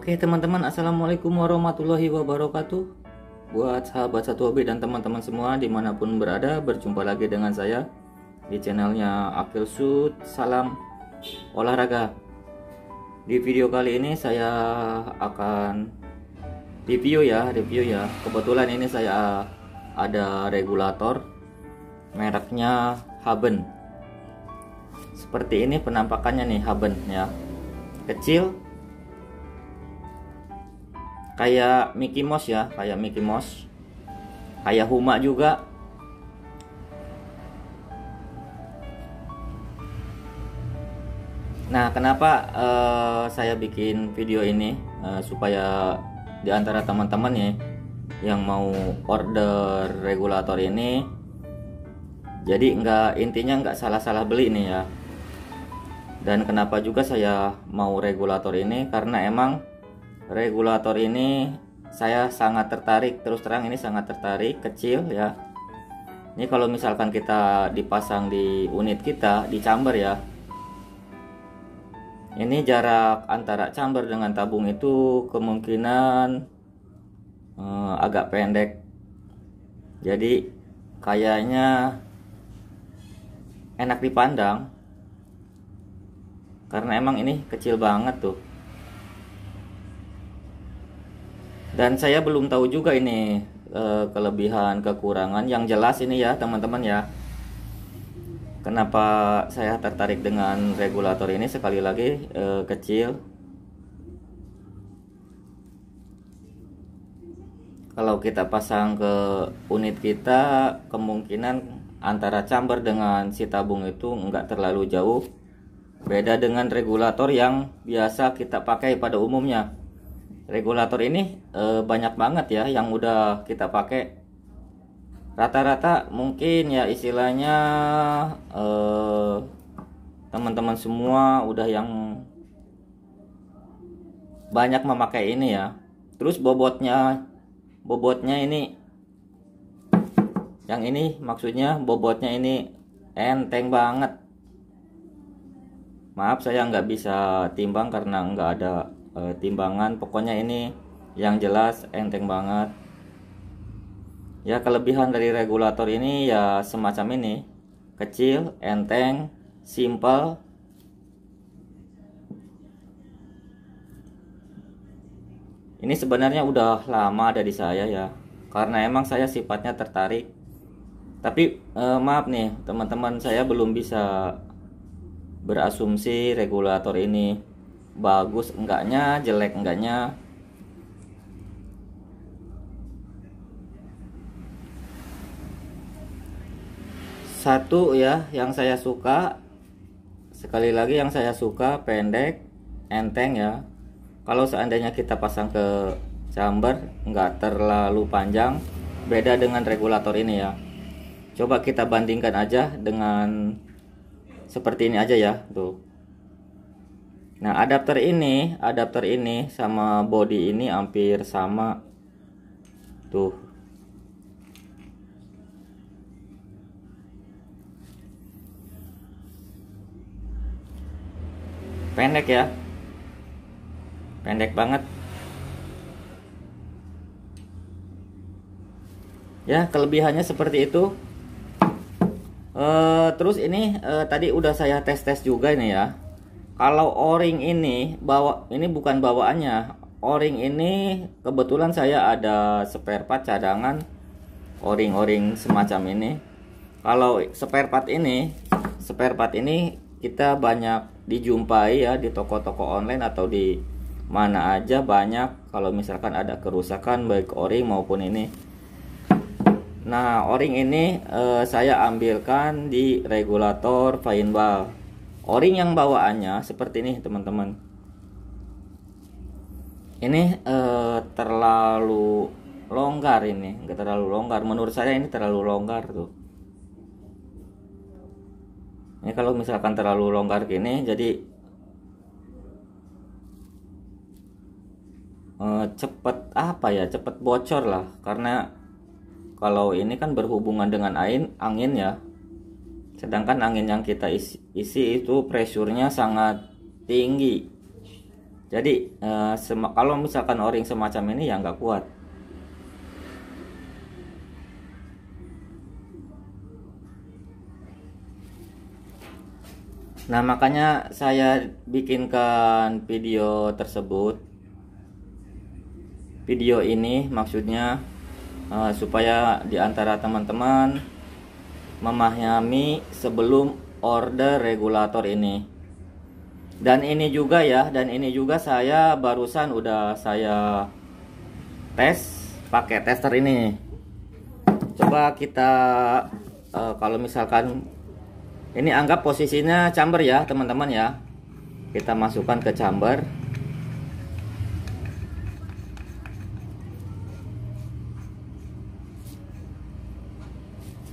Oke teman-teman, assalamualaikum warahmatullahi wabarakatuh. Buat sahabat satu hobi dan teman-teman semua dimanapun berada, berjumpa lagi dengan saya di channelnya Akil Sud. Salam olahraga. Di video kali ini saya akan review ya. Kebetulan ini saya ada regulator mereknya Haben. Seperti ini penampakannya nih Haben ya. Kecil, kayak Mickey Mouse ya, kayak Huma juga. Nah, kenapa saya bikin video ini supaya di antara teman-teman ya yang mau order regulator ini, jadi intinya nggak salah-salah beli nih ya. Dan kenapa juga saya mau regulator ini, karena emang regulator ini saya sangat tertarik, terus terang ini sangat tertarik. Kecil ya, ini kalau misalkan kita dipasang di unit kita di chamber ya, ini jarak antara chamber dengan tabung itu kemungkinan agak pendek, jadi kayaknya enak dipandang karena emang ini kecil banget tuh. Dan saya belum tahu juga ini kelebihan kekurangan. Yang jelas ini ya teman-teman ya, kenapa saya tertarik dengan regulator ini, sekali lagi kecil. Kalau kita pasang ke unit kita, kemungkinan antara chamber dengan si tabung itu enggak terlalu jauh. Beda dengan regulator yang biasa kita pakai pada umumnya. Regulator ini banyak banget ya yang udah kita pakai. Rata-rata mungkin ya istilahnya teman-teman semua udah yang banyak memakai ini ya. Terus bobotnya ini, yang ini maksudnya bobotnya ini enteng banget. Maaf saya nggak bisa timbang karena nggak ada timbangan. Pokoknya ini yang jelas enteng banget ya. Kelebihan dari regulator ini ya semacam ini, kecil, enteng, simple. Ini sebenarnya udah lama ada di saya ya, karena emang saya sifatnya tertarik. Tapi maaf nih teman-teman, saya belum bisa berasumsi regulator ini bagus enggaknya, jelek enggaknya. Satu ya yang saya suka, sekali lagi yang saya suka, pendek, enteng ya. Kalau seandainya kita pasang ke chamber nggak terlalu panjang, beda dengan regulator ini ya. Coba kita bandingkan aja dengan seperti ini aja ya tuh. Nah, adapter ini sama body ini hampir sama tuh. Pendek ya, pendek banget ya. Kelebihannya seperti itu. Terus ini tadi udah saya tes juga ini ya. Kalau o-ring ini ini bukan bawaannya. O-ring ini kebetulan saya ada spare part cadangan o-ring semacam ini. Kalau spare part ini kita banyak dijumpai ya di toko-toko online atau di mana aja banyak. Kalau misalkan ada kerusakan baik o-ring maupun ini. Nah, o-ring ini saya ambilkan di regulator fine ball. O-ring yang bawaannya seperti ini teman-teman. Ini terlalu longgar, ini enggak terlalu longgar. Menurut saya ini terlalu longgar tuh. Ini kalau misalkan terlalu longgar gini, jadi cepet bocor lah. Karena kalau ini kan berhubungan dengan angin ya. Sedangkan angin yang kita isi itu pressure-nya sangat tinggi. Jadi kalau misalkan o-ring semacam ini ya nggak kuat. Nah, makanya saya bikinkan video tersebut. Video ini maksudnya supaya diantara teman-teman memahami sebelum order regulator ini. Dan ini juga ya, saya barusan udah saya tes pakai tester ini. Coba kita kalau misalkan ini anggap posisinya chamber ya teman-teman ya, kita masukkan ke chamber.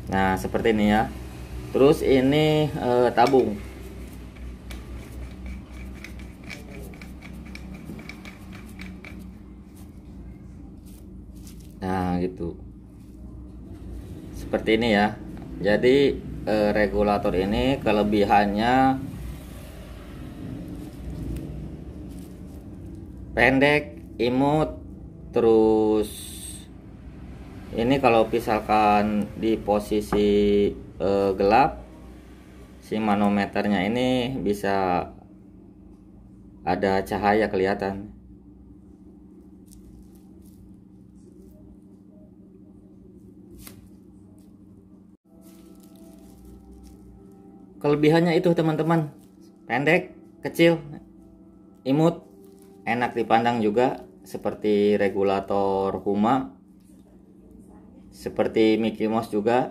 Nah seperti ini ya. Terus ini tabung. Nah gitu, seperti ini ya. Jadi regulator ini kelebihannya pendek, imut, terus ini kalau misalkan di posisi gelap, si manometernya ini bisa ada cahaya kelihatan. Kelebihannya itu teman-teman, pendek, kecil, imut, enak dipandang juga, seperti regulator Huma, seperti Mickey Mouse juga.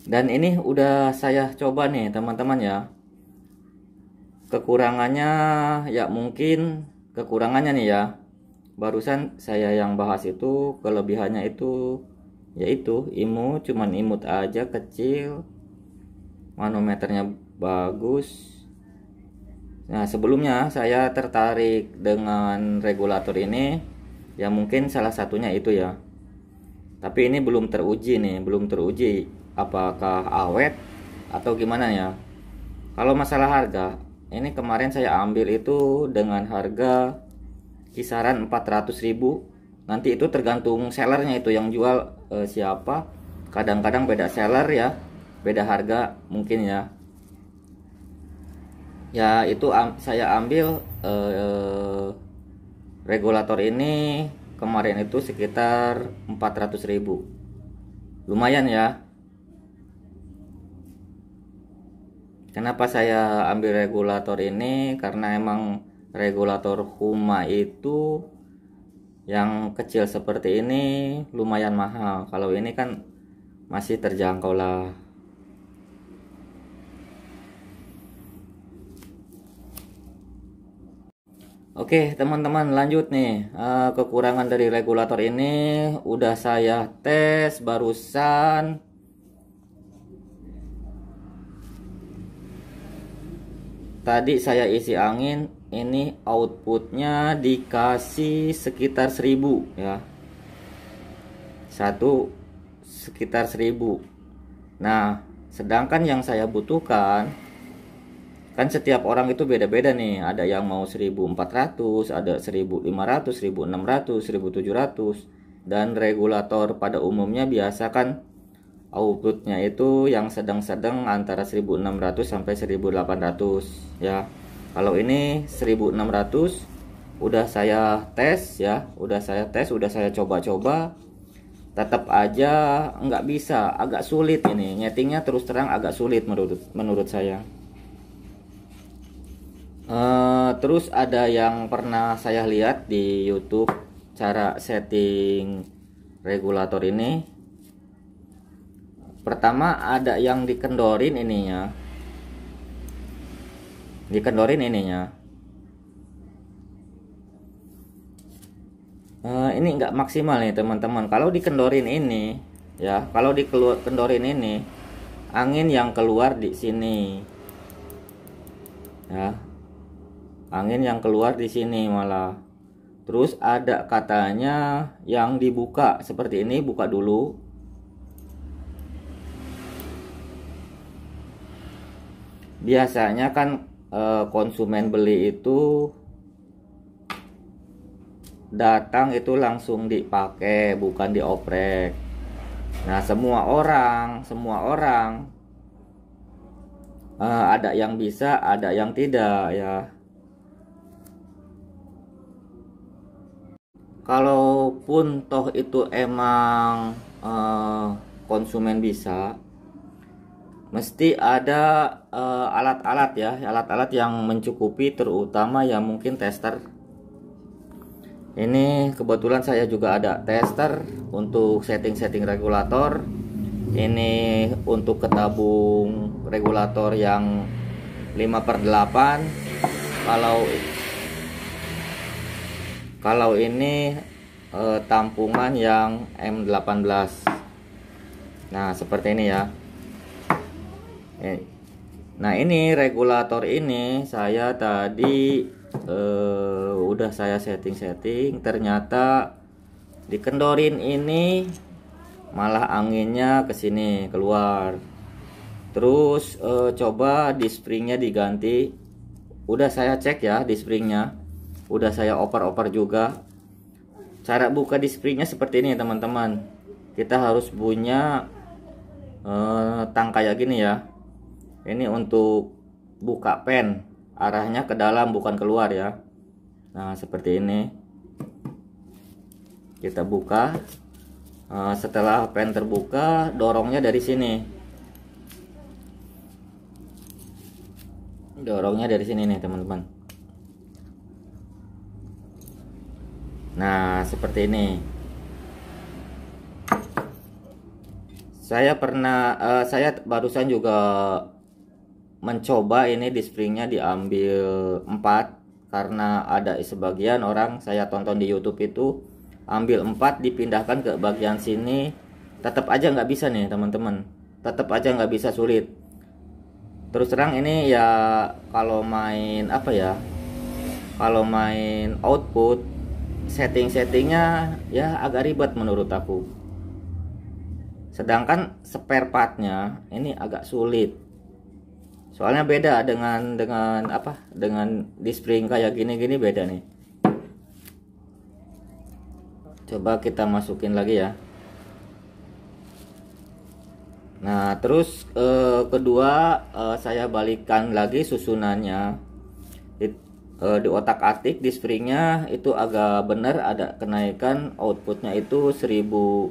Dan ini udah saya coba nih teman-teman ya. Kekurangannya ya mungkin kekurangannya nih ya, barusan saya yang bahas itu. Kelebihannya itu yaitu cuman imut aja, kecil, manometernya bagus. Nah sebelumnya saya tertarik dengan regulator ini ya, mungkin salah satunya itu ya, tapi ini belum teruji nih, belum teruji apakah awet atau gimana ya. Kalau masalah harga, ini kemarin saya ambil itu dengan harga kisaran 400.000. Nanti itu tergantung sellernya itu yang jual siapa. Kadang-kadang beda seller ya, beda harga mungkin ya. Ya itu saya ambil regulator ini kemarin itu sekitar 400.000. Lumayan ya. Kenapa saya ambil regulator ini? Karena emang regulator Huma itu yang kecil seperti ini lumayan mahal. Kalau ini kan masih terjangkau lah. Oke teman-teman, lanjut nih. Kekurangan dari regulator ini udah saya tes barusan. Tadi saya isi angin, ini outputnya dikasih sekitar 1000 ya. Satu sekitar 1000. Nah sedangkan yang saya butuhkan, kan setiap orang itu beda-beda nih. Ada yang mau 1400, ada 1500, 1600, 1700. Dan regulator pada umumnya biasa kan outputnya itu yang sedang-sedang antara 1600 sampai 1800 ya. Kalau ini 1600 udah saya tes ya, udah saya coba-coba, tetap aja nggak bisa, agak sulit ini nyetingnya, terus terang agak sulit menurut saya. Terus ada yang pernah saya lihat di YouTube cara setting regulator ini. Pertama ada yang dikendorin ininya, ini nggak maksimal nih teman-teman. Kalau dikendorin ini ya, dikendorin ini, angin yang keluar di sini ya, angin yang keluar di sini malah. Terus ada katanya yang dibuka seperti ini, buka dulu. Biasanya kan konsumen beli itu datang itu langsung dipakai, bukan dioprek. Nah, semua orang ada yang bisa, ada yang tidak ya. Kalaupun toh itu emang konsumen bisa, mesti ada alat-alat ya, alat-alat yang mencukupi, terutama ya mungkin tester. Ini kebetulan saya juga ada tester untuk setting-setting regulator. Ini untuk ketabung regulator yang 5/8. Kalau ini tampungan yang M18. Nah, seperti ini ya. Nah, ini regulator ini saya tadi udah saya setting, ternyata dikendorin ini malah anginnya ke sini keluar. Terus coba di springnya diganti. Udah saya cek ya di springnya, udah saya oper-oper juga. Cara buka di springnya seperti ini teman-teman. Kita harus punya tang kayak gini ya. Ini untuk buka pen, arahnya ke dalam bukan keluar ya. Nah, seperti ini kita buka. Setelah pen terbuka, dorongnya dari sini. Dorongnya dari sini nih teman-teman. Nah, seperti ini. Saya barusan juga mencoba ini di springnya diambil 4, karena ada sebagian orang saya tonton di YouTube itu ambil 4 dipindahkan ke bagian sini, tetap aja nggak bisa nih teman-teman, tetap aja nggak bisa, sulit. Terus terang ini ya kalau main apa ya, kalau main output settingnya ya agak ribet menurut aku. Sedangkan spare partnya ini agak sulit. Soalnya beda dengan di spring kayak gini beda nih. Coba kita masukin lagi ya. Nah, terus kedua saya balikkan lagi susunannya. Di otak-atik di springnya itu agak benar, ada kenaikan outputnya itu 1600.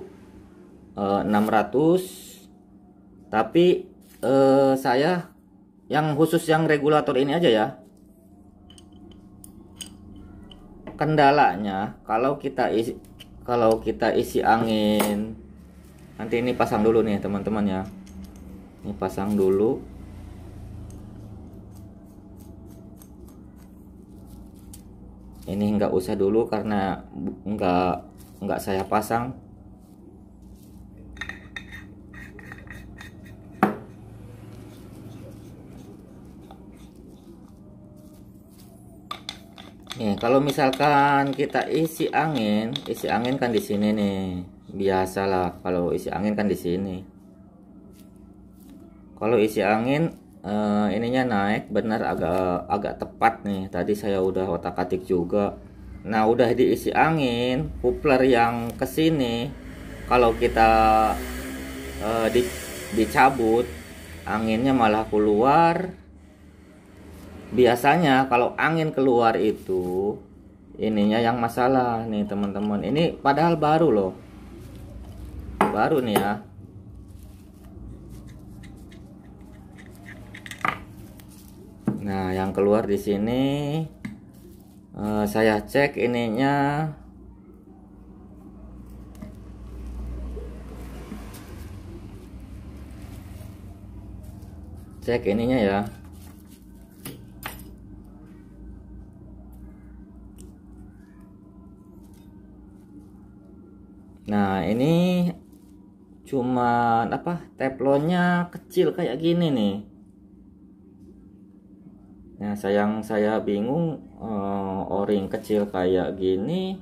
Tapi saya yang khusus yang regulator ini aja ya. Kendalanya kalau kita isi angin, nanti ini pasang dulu nih teman-teman ya. Ini pasang dulu. Ini nggak usah dulu karena nggak saya pasang. Nih, kalau misalkan kita isi angin kan di sini nih. Biasalah kalau isi angin kan di sini. Kalau isi angin ininya naik benar, agak tepat nih. Tadi saya udah otak-atik juga. Nah, udah diisi angin, coupler yang ke sini kalau kita dicabut, anginnya malah keluar. Biasanya kalau angin keluar itu ininya yang masalah nih teman-teman. Ini padahal baru loh, baru nih ya. Nah, yang keluar di sini saya cek ininya. Cek ininya ya. Nah, ini cuman teflonnya kecil kayak gini nih. Nah, saya bingung, o-ring kecil kayak gini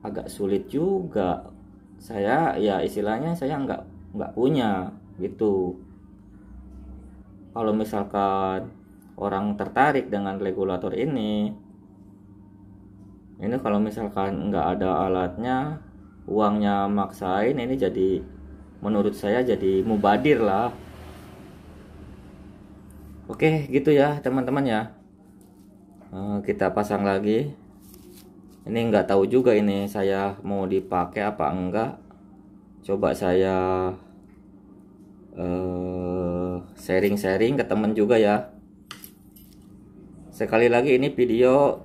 agak sulit juga. Saya ya istilahnya saya nggak punya gitu. Kalau misalkan orang tertarik dengan regulator ini kalau misalkan nggak ada alatnya, uangnya maksain, ini jadi menurut saya jadi mubadir lah. Oke, gitu ya teman-teman ya. Kita pasang lagi. Ini nggak tahu juga ini saya mau dipakai apa enggak. Coba saya sharing-sharing ke teman juga ya. Sekali lagi ini video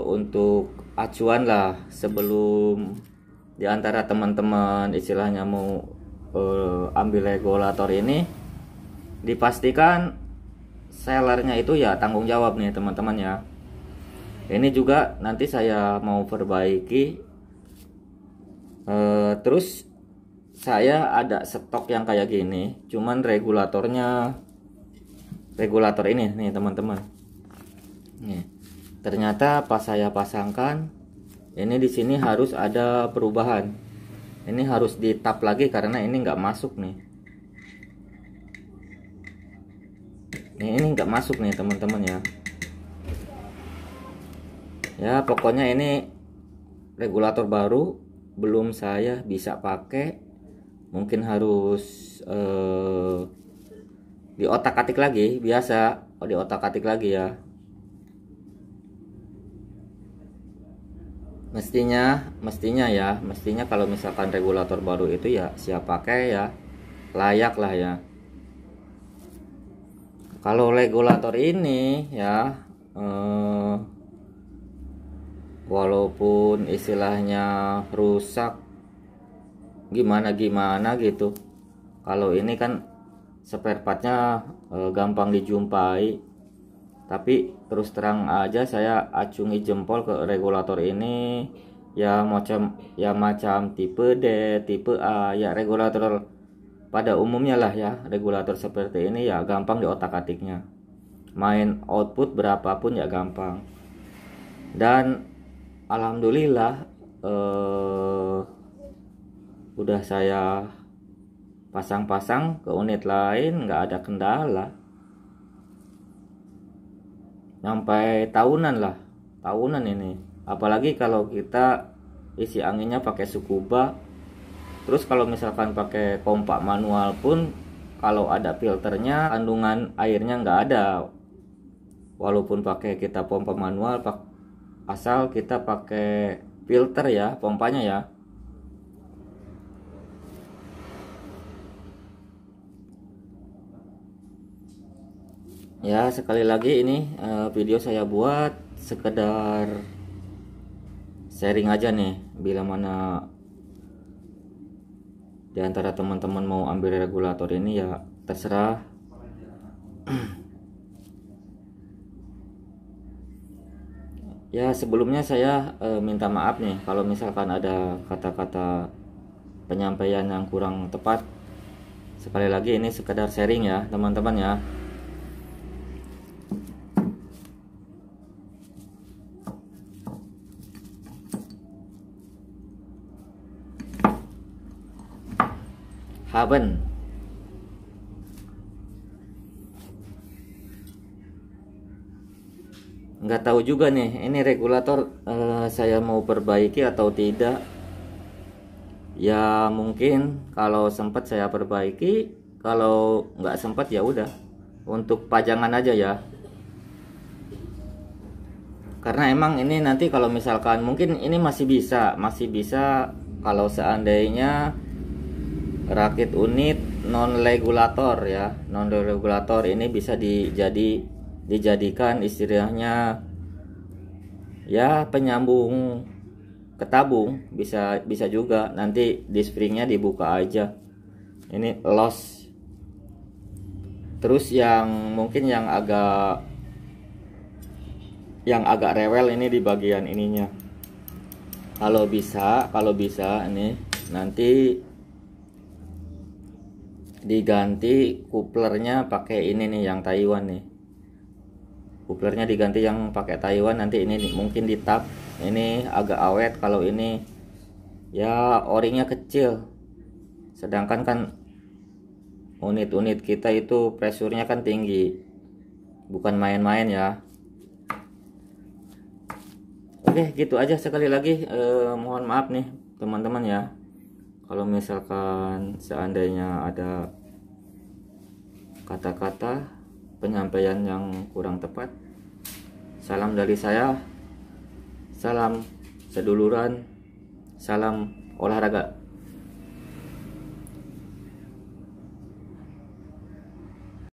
untuk acuan lah, sebelum diantara teman-teman istilahnya mau ambil regulator ini, dipastikan sellernya itu ya tanggung jawab nih teman-teman ya. Ini juga nanti saya mau perbaiki, terus saya ada stok yang kayak gini, cuman regulator ini nih teman-teman. Nih, ternyata pas saya pasangkan ini di sini harus ada perubahan. Ini harus di tap lagi karena ini nggak masuk nih. Ini nggak masuk nih teman-teman ya. Ya pokoknya ini regulator baru, belum saya bisa pakai. Mungkin harus di otak-atik lagi, biasa di otak-atik lagi ya. Mestinya kalau misalkan regulator baru itu ya siap pakai ya, layak lah ya. Kalau regulator ini ya walaupun istilahnya rusak gimana gitu, kalau ini kan spare partnya gampang dijumpai. Tapi terus terang aja saya acungi jempol ke regulator ini ya, macam tipe D, tipe A ya, regulator pada umumnya lah ya. Regulator seperti ini ya gampang diotak-atiknya, main output berapapun ya gampang. Dan alhamdulillah udah saya pasang-pasang ke unit lain, nggak ada kendala. Sampai tahunan ini. Apalagi kalau kita isi anginnya pakai Tsukuba. Terus kalau misalkan pakai pompa manual pun, kalau ada filternya, kandungan airnya nggak ada. Walaupun pakai kita pompa manual, asal kita pakai filter ya pompanya ya. Ya sekali lagi ini video saya buat sekedar sharing aja nih, bila mana diantara teman-teman mau ambil regulator ini ya terserah. Ya sebelumnya saya minta maaf nih kalau misalkan ada kata-kata penyampaian yang kurang tepat. Sekali lagi ini sekedar sharing ya teman-teman ya. Haben. Nggak tahu juga nih ini regulator saya mau perbaiki atau tidak ya. Mungkin kalau sempat saya perbaiki, kalau nggak sempat ya udah untuk pajangan aja ya. Karena emang ini nanti kalau misalkan mungkin ini masih bisa kalau seandainya rakit unit non regulator ya, non regulator ini bisa dijadikan istilahnya ya penyambung ke tabung, bisa juga. Nanti di springnya dibuka aja, ini los. Terus yang mungkin yang agak rewel ini di bagian ininya, kalau bisa ini nanti diganti kuplernya pakai ini nih yang Taiwan nih. kuplernya diganti yang pakai Taiwan. Nanti ini mungkin di tap ini agak awet, kalau ini ya o-ringnya kecil, sedangkan kan unit-unit kita itu presurnya kan tinggi, bukan main-main ya. Oke, gitu aja. Sekali lagi mohon maaf nih teman-teman ya, kalau misalkan seandainya ada kata-kata penyampaian yang kurang tepat. Salam dari saya, salam seduluran, salam olahraga.